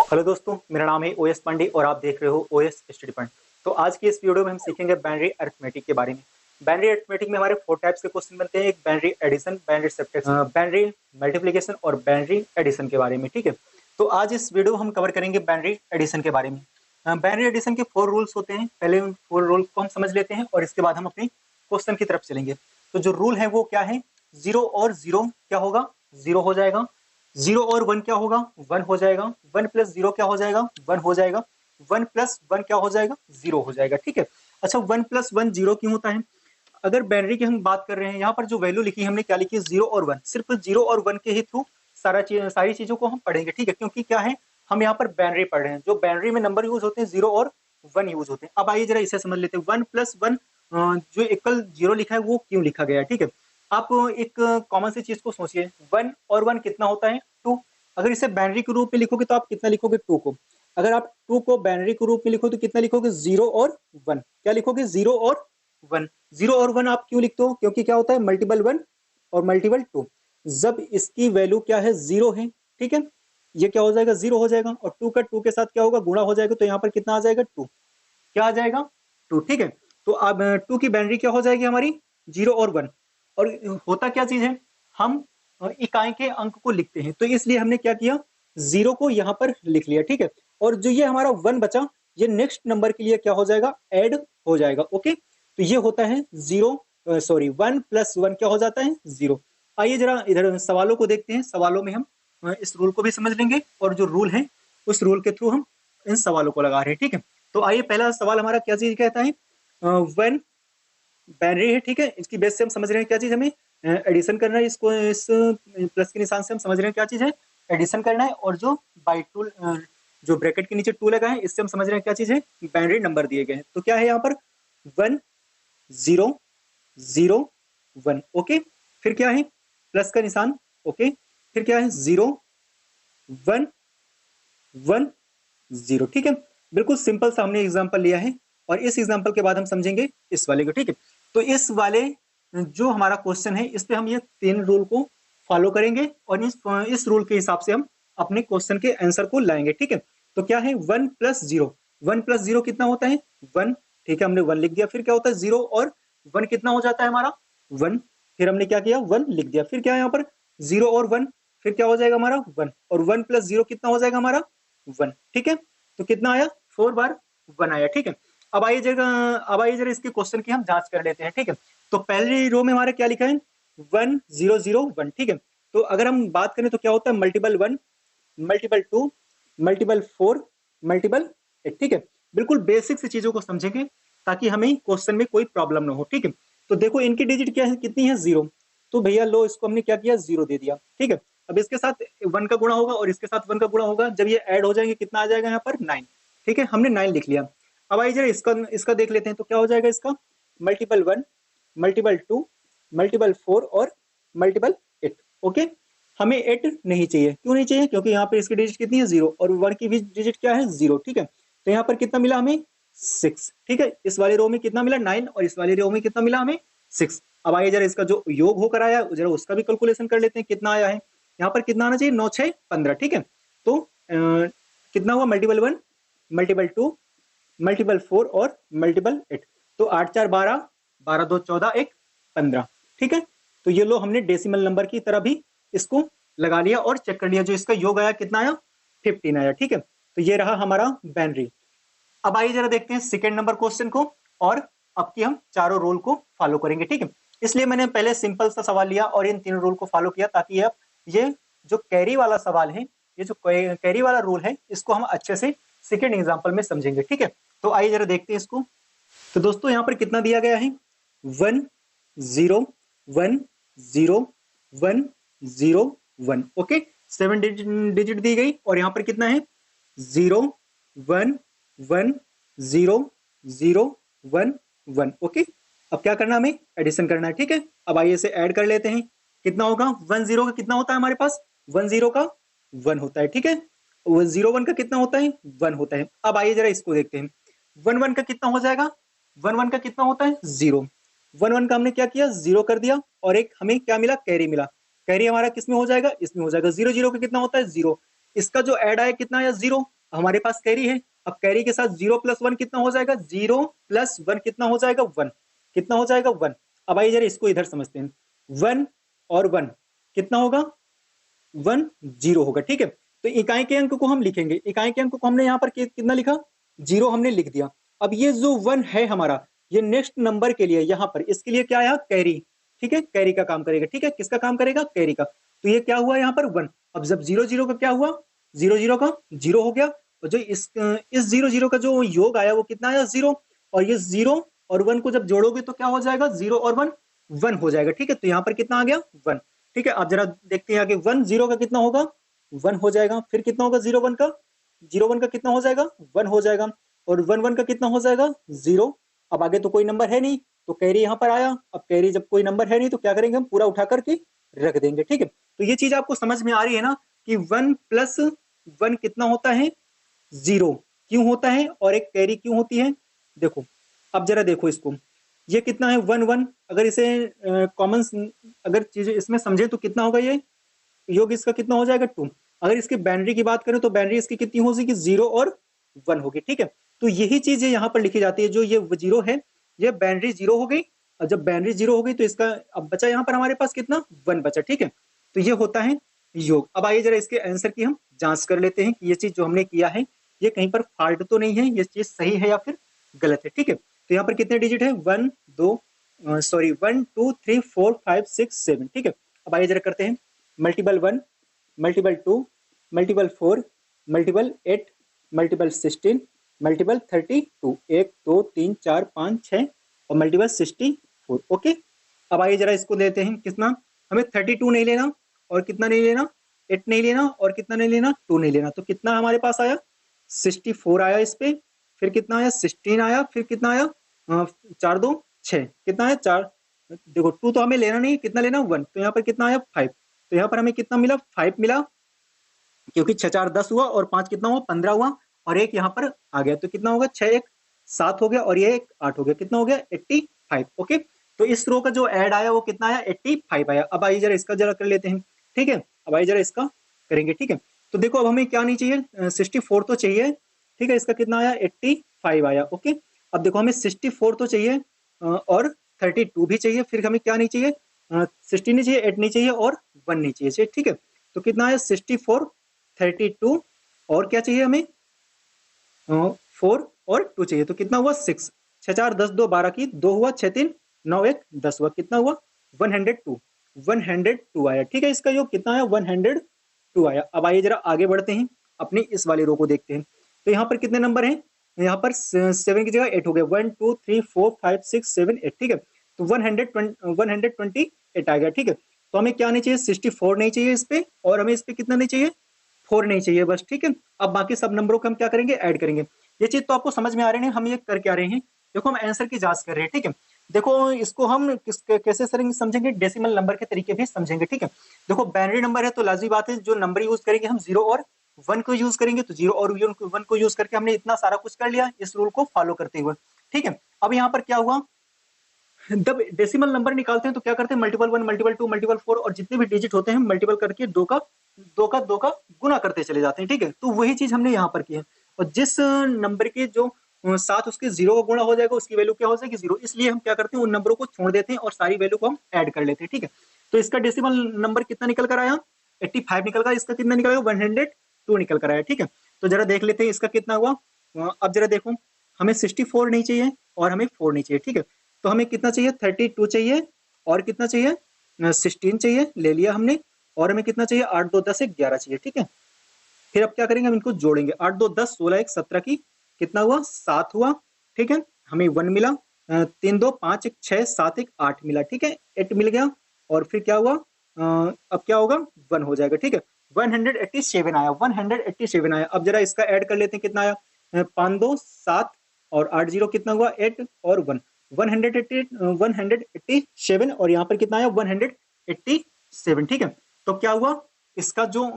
Hello दोस्तों, मेरा नाम है ओएस पांडे और आप देख रहे हो ओएस स्टडी पॉइंट। तो आज की इस वीडियो में हम सीखेंगे बाइनरी अरिथमेटिक के बारे में। बाइनरी अरिथमेटिक में हमारे 4 टाइप्स के क्वेश्चन बनते हैं। एक binary addition, binary subtraction, binary multiplication और बाइनरी एडिशन के बारे में। ठीक है, तो आज इस वीडियो हम कवर करेंगे बाइनरी एडिशन के बारे में। बाइनरी एडिशन के 4 रूल्स होते हैं। पहले उन 4 रूल्स को हम समझ लेते हैं और इसके बाद हम अपने क्वेश्चन की तरफ चलेंगे। तो जो रूल है वो क्या है? 0 और 0 क्या होगा? 0 हो जाएगा। 0 और 1 क्या होगा? 1 हो जाएगा। 1 प्लस 0 क्या हो जाएगा? 1 हो जाएगा। 1 प्लस 1 क्या हो जाएगा? 0 हो जाएगा। ठीक है, अच्छा 1 प्लस 1 0 क्यों होता है? अगर बाइनरी की हम बात कर रहे हैं, यहाँ पर जो वैल्यू लिखी है हमने, क्या लिखी है? 0 और 1। सिर्फ 0 और 1 के ही थ्रू सारी चीजों को हम पढ़ेंगे। ठीक है, क्योंकि क्या है, हम यहाँ पर बाइनरी पढ़ रहे हैं। जो बाइनरी में नंबर यूज होते हैं 0 और 1 यूज होते हैं। अब आइए जरा इसे समझ लेते हैं। 1 प्लस 1 जो इक्वल 0 लिखा है वो क्यों लिखा गया है? ठीक है, आप एक कॉमन सी चीज को सोचिए। 1 और 1 कितना होता है? 2। अगर इसे बाइनरी के रूप में लिखोगे तो आप कितना लिखोगे? 2 को। अगर आप 2 को बाइनरी के रूप में लिखो तो कितना लिखोगे? 0 और 1। क्या लिखोगे? 0 और 1। 0 और 1 आप क्यों लिखते हो? क्योंकि क्या होता है, मल्टीपल 1 और मल्टीपल 2। जब इसकी वैल्यू क्या है? 0 है। ठीक है, ये क्या हो जाएगा? 0 हो जाएगा। और 2 का 2 के साथ क्या होगा? गुणा हो जाएगा। तो यहाँ पर कितना आ जाएगा? 2। क्या आ जाएगा? 2। ठीक है, तो अब 2 की बाइनरी क्या हो जाएगी हमारी? 0 और 1। और होता क्या चीज है, हम इकाई के अंक को लिखते हैं, तो इसलिए हमने क्या किया? 0 को यहाँ पर लिख लिया। ठीक है, और जो ये हमारा 1 बचा, ये नेक्स्ट नंबर के लिए क्या हो जाएगा? ऐड हो जाएगा। ओके, तो ये होता है 1 प्लस 1 क्या हो जाता है? 0। आइए जरा इधर सवालों को देखते हैं। सवालों में हम इस रूल को भी समझ लेंगे और जो रूल है उस रूल के थ्रू हम इन सवालों को लगा रहे हैं। ठीक है, तो आइए पहला सवाल हमारा क्या चीज कहता है? 1 बाइनरी है। ठीक है, इसकी बेस से हम समझ रहे हैं क्या चीज हमें एडिशन करना है। इसको इस प्लस के निशान से हम समझ रहे हैं क्या चीज है? एडिशन करना है। और जो बाई टू जो ब्रैकेट के नीचे 2 लगा है, इससे हम समझ रहे हैं क्या चीज है? बाइनरी नंबर दिए गए हैं। तो क्या है यहाँ पर? 1 0 0 1। ओके, फिर क्या है? प्लस का निशान। ओके, फिर क्या है? 0 1 1 0। ठीक है, बिल्कुल सिंपल सा हमने एग्जांपल लिया है और इस एग्जांपल के बाद हम समझेंगे इस वाले को। ठीक है, तो इस वाले जो हमारा क्वेश्चन है, इस पे हम ये 3 रूल को फॉलो करेंगे और इस रूल के हिसाब से हम अपने क्वेश्चन के आंसर को लाएंगे। ठीक है, तो क्या है? 1 प्लस 0। 1 प्लस 0 कितना होता है? 1। ठीक है, हमने 1 लिख दिया। फिर क्या होता है? 0 और 1 कितना हो जाता है हमारा? 1। फिर हमने क्या किया? 1 लिख दिया। फिर क्या है यहाँ पर? 0 और 1। फिर क्या हो जाएगा हमारा? 1। और 1 प्लस 0 कितना हो जाएगा हमारा? 1। ठीक है, तो कितना आया? 4 बार 1 आया। ठीक है, अब आइए जरा इसके क्वेश्चन की हम जांच कर लेते हैं। ठीक है, तो पहली रो में हमारा क्या लिखा है? 1 0 0 1। ठीक है, तो अगर हम बात करें तो क्या होता है? Multiple 1, multiple 2, multiple 4, multiple 8। ठीक है, बिल्कुल बेसिक सी चीजों को समझेंगे ताकि हमें क्वेश्चन में कोई प्रॉब्लम ना हो। ठीक है, तो देखो इनकी डिजिट क्या है? कितनी है? 0। तो भैया लो, इसको हमने क्या किया? 0 दे दिया। ठीक है, अब इसके साथ 1 का गुणा होगा और इसके साथ 1 का गुणा होगा। जब ये ऐड हो जाएंगे कितना आ जाएगा यहाँ पर? 9। ठीक है, हमने 9 लिख लिया। अब आइए जरा इसका इसका देख लेते हैं। तो क्या हो जाएगा इसका? मल्टीपल 1, मल्टीपल 2, मल्टीपल 4 और मल्टीपल 8। ओके, हमें 8 नहीं चाहिए। क्यों नहीं चाहिए? क्योंकि यहाँ पे इसकी डिजिट कितनी है? 0 और 1 की भी डिजिट क्या है? 0। ठीक है, तो यहाँ पर कितना मिला हमें? 6। ठीक है, इस वाले रो में कितना मिला? 9 और इस वाले रो में कितना मिला हमें? 6। अब आइए जरा इसका जो योग होकर आया है जरा उसका भी कैलकुलेशन कर लेते हैं कितना आया है। यहाँ पर कितना आना चाहिए? 9 6 15। ठीक है, तो कितना हुआ? मल्टीपल 1, मल्टीपल 2, मल्टीपल 4 और मल्टीपल 8। तो 8 4 12, 12 2 14, 1 15। ठीक है, तो ये लो हमने डेसिमल नंबर की तरह भी इसको लगा लिया और चेक कर लिया। जो इसका योग आया कितना आया? 15 आया। ठीक है, तो ये रहा हमारा बाइनरी। अब आइए जरा देखते हैं सेकेंड नंबर क्वेश्चन को और अब की हम चारों रूल को फॉलो करेंगे। ठीक है, इसलिए मैंने पहले सिंपल सा सवाल लिया और इन 3 रूल को फॉलो किया ताकि अब ये जो कैरी वाला सवाल है, ये जो कैरी वाला रूल है, इसको हम अच्छे से सेकेंड एग्जाम्पल में समझेंगे। ठीक है, तो आइए जरा देखते हैं इसको। तो दोस्तों यहाँ पर कितना दिया गया है? 1 0 1 0 1 0 1। ओके, 7 डिजिट दी गई और यहाँ पर कितना है? 0 1 1 0 0 1 1। ओके, अब क्या करना? हमें एडिशन करना है। ठीक है, अब आइए इसे ऐड कर लेते हैं। कितना होगा? 1 0 का कितना होता है हमारे पास? 1 0 का 1 होता है। ठीक है, 0 1 का कितना होता है? 1 होता है। अब आइए जरा इसको देखते हैं। 1 1 का कितना हो जाएगा? 1 1 का कितना होता है? 0। 1 1 का हमने क्या किया? 0 कर दिया और एक हमें क्या मिला? कैरी मिला। कैरी हमारा किस में हो जाएगा? इसमें हो जाएगा। 0 0 का कितना होता है? 0। इसका जो ऐड आया कितना आया? 0। हमारे पास कैरी है, अब कैरी के साथ 0 + 1 कितना हो जाएगा, 0 + 1 कितना हो जाएगा, 1, कितना हो जाएगा 1। अब आइए जरा इसको इधर समझते हैं, 1 और 1 कितना होगा, 1 0 होगा, ठीक है। तो इकाई के अंक को हम लिखेंगे, इकाई के अंक को हमने यहाँ पर कितना लिखा, 0 हमने लिख दिया। अब ये जो 1 है हमारा, ये नेक्स्ट नंबर के लिए यहाँ पर इसके लिए क्या आया, कैरी, ठीक है, कैरी का काम करेगा, ठीक है, किसका काम करेगा, कैरी का। तो ये क्या हुआ यहाँ पर 1। अब जब 0 0 का क्या हुआ, 0 0 का 0 हो गया, और जो इस 0 0 का जो योग आया वो कितना आया, 0, और ये 0 और 1 को जब जोड़ोगे तो क्या हो जाएगा, 0 और 1 1 हो जाएगा, ठीक है। तो यहाँ पर कितना आ गया, 1, ठीक है। आप जरा देखते हैं आगे, 1 0 का कितना होगा, 1 हो जाएगा, फिर कितना होगा 0 1 का, 0 1 का कितना हो जाएगा, 1 हो जाएगा, और 1 1 का कितना हो जाएगा, 0। अब आगे तो कोई नंबर है नहीं, तो कैरी यहाँ पर आया। अब कैरी जब कोई नंबर है नहीं तो क्या करेंगे, हम पूरा उठा करके रख देंगे, ठीक है। तो ये चीज आपको समझ में आ रही है ना, कि 1 + 1 कितना होता है, 0 क्यों होता है, और एक कैरी क्यों होती है। देखो, अब जरा देखो इसको, ये कितना है 1 1, अगर इसे कॉमन अगर चीज इसमें समझे तो कितना होगा, ये योग इसका कितना हो जाएगा, 2। अगर इसकी बाइनरी की बात करें तो बाइनरी इसकी कितनी होगी, 0 और 1 होगी, ठीक है। तो यही चीज यहाँ पर लिखी जाती है, जो ये 0 है, ये बाइनरी 0 हो गई, और जब बाइनरी 0 हो गई तो इसका अब बचा यहाँ पर हमारे पास कितना, 1 बचा, ठीक है। तो ये होता है योग। अब आइए जरा इसके आंसर की हम जांच कर लेते हैं कि ये चीज जो हमने किया है ये कहीं पर फॉल्ट तो नहीं है, ये चीज सही है या फिर गलत है, ठीक है। तो यहाँ पर कितने डिजिट है, 1 2 सॉरी 1 2 3 4 5 6 7, ठीक है। अब आइए जरा करते हैं, multiple 1 multiple 2 multiple 4 multiple 8 multiple 16 multiple 32, 1 2 3 4 5 6 और मल्टीपल 64, ओके। अब आइए जरा इसको लेते हैं, कितना, हमें 32 नहीं लेना, और कितना नहीं लेना, 8 नहीं लेना, और कितना नहीं लेना, 2 नहीं लेना। तो कितना हमारे पास आया, 64 आया इस पे, फिर कितना आया, 16 आया, फिर कितना आया, 4 2 6, कितना है 4, देखो 2 तो हमें लेना नहीं, कितना लेना 1, तो यहाँ पर कितना आया 5। तो यहाँ पर हमें कितना मिला, 5 मिला, क्योंकि 6 4 10 हुआ, और 5 कितना हुआ, 15 हुआ, और एक यहाँ पर आ गया, तो कितना होगा, 6 1 7 हो गया, और ये 1 8 हो गया, कितना हो गया 85, ओके। तो इस रो का जो ऐड आया वो कितना आया, 85 आया। अब आइए जरा इसका जरा कर लेते हैं, ठीक है। अब आइए जरा इसका करेंगे, ठीक है। तो देखो अब हमें क्या नहीं चाहिए, 64 तो चाहिए, ठीक है। इसका कितना आया, 85 आया, ओके। अब देखो हमें 64 तो चाहिए, और 32 भी चाहिए, फिर हमें क्या नहीं चाहिए, 16 नहीं चाहिए, 8 नहीं चाहिए, और 1 नहीं चाहिए, ठीक है। तो कितना आया, 64 32, और क्या चाहिए हमें, 4 और 2 चाहिए, तो कितना हुआ 6, 6 4 10 2 12 की 2 हुआ, 6 3 9 1 10 हुआ, कितना हुआ 102, 102 आया, ठीक है। इसका योग कितना आया, 102 आया। अब आइए जरा आगे बढ़ते हैं, अपनी इस वाली रो को देखते हैं। तो यहाँ पर कितने नंबर हैं, यहाँ पर 7 की जगह 8 हो गया, 1 2 3 4 5 6 7 8, ठीक है। तो 128 आ गया, ठीक है। तो हमें क्या नहीं चाहिए, 64 नहीं चाहिए इस पे, और हमें इस पे कितना नहीं चाहिए, 4 नहीं चाहिए बस, ठीक है। अब बाकी सब नंबरों को हम क्या करेंगे, ऐड करेंगे। ये चीज तो आपको समझ में आ रही है, हम ये करके आ रहे हैं। देखो हम आंसर की जांच कर रहे हैं, ठीक है। देखो इसको हम कैसे समझेंगे, डेसिमल नंबर के तरीके भी समझेंगे, ठीक है। देखो बाइनरी नंबर है तो लाजिमी बात है, जो नंबर यूज करेंगे हम 0 और 1 को यूज करेंगे, तो 0 और 1 को यूज करके हमने इतना सारा कुछ कर लिया इस रूल को फॉलो करते हुए, ठीक है। अब यहाँ पर क्या हुआ, जब डेसिमल नंबर निकालते हैं तो क्या करते हैं, मल्टीपल 1 मल्टीपल 2 मल्टीपल 4, और जितने भी डिजिट होते हैं मल्टीपल करके दो का गुना करते चले जाते हैं, ठीक है। तो वही चीज हमने यहाँ पर की है, और जिस नंबर के जो साथ उसके 0 का गुणा हो जाएगा उसकी वैल्यू क्या हो जाएगी, 0। इसलिए हम क्या करते हैं, उन नंबरों को छोड़ देते हैं और सारी वैल्यू को हम ऐड कर लेते हैं, ठीक है। तो इसका डेसिमल नंबर कितना निकल कर आया, 85 निकल कर, इसका कितना निकल गया, 102 निकल कर आया, ठीक है। तो जरा देख लेते हैं इसका कितना हुआ। अब जरा देखो, हमें 64 नहीं चाहिए और हमें 4 नहीं चाहिए, ठीक है। तो हमें कितना चाहिए, 32 चाहिए, और कितना चाहिए, 16 चाहिए, ले लिया हमने, और हमें कितना चाहिए, 8 2 10 1 11 चाहिए, ठीक है। फिर अब क्या करेंगे, हम इनको जोड़ेंगे, 8 2 10 16 1 17 की कितना हुआ, 7 हुआ, ठीक है। हमें 1 मिला, 3 2 5 1 6 7 1 8 मिला, ठीक है, 8 मिल गया, और फिर क्या हुआ, अब क्या होगा, 1 हो जाएगा, ठीक है। 187 आया, 187 आया। अब जरा इसका ऐड कर लेते हैं, कितना आया, 5 2 7 और 8 0 कितना हुआ, 8 और 1 187, और यहाँ पर कितना आया, 187, ठीक है। तो क्या हुआ, इसका जो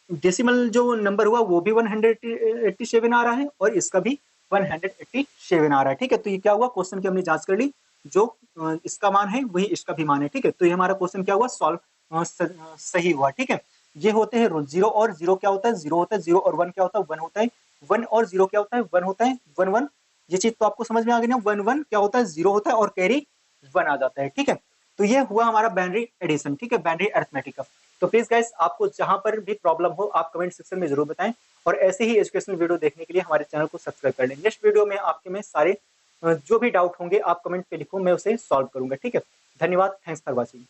डेसिमल जो नंबर हुआ वो भी 187 आ रहा है, और इसका भी 187 आ रहा है, ठीक है। तो ये क्या हुआ, क्वेश्चन की हमने जांच कर ली, जो इसका मान है वही इसका भी मान है, ठीक है। तो ये हमारा क्वेश्चन क्या हुआ, सॉल्व सही हुआ, ठीक है। ये होते हैं रूल। 0 और 0 क्या होता है? 0 होता है। 0 और 1 क्या होता है? 1 होता है। 1 और 0 क्या होता है? 1 होता है। 1 1, ये चीज तो आपको समझ में आ गई ना। 1 1 क्या होता है? 0 होता है और कैरी 1 आ जाता है। ठीक है, तो ये हुआ हमारा बाइनरी एडिशन, ठीक है, बाइनरी अरिथमेटिक का। तो प्लीज गाइस, आपको जहां पर भी प्रॉब्लम हो आप कमेंट सेक्शन में जरूर बताएं, और ऐसे ही एजुकेशनल वीडियो देखने के लिए हमारे चैनल को सब्सक्राइब कर लें। नेक्स्ट वीडियो में आपके में सारे जो भी डाउट होंगे आप कमेंट पे लिखो, मैं उसे सॉल्व करूंगा। ठीक है, धन्यवाद, थैंक्स फॉर वॉचिंग।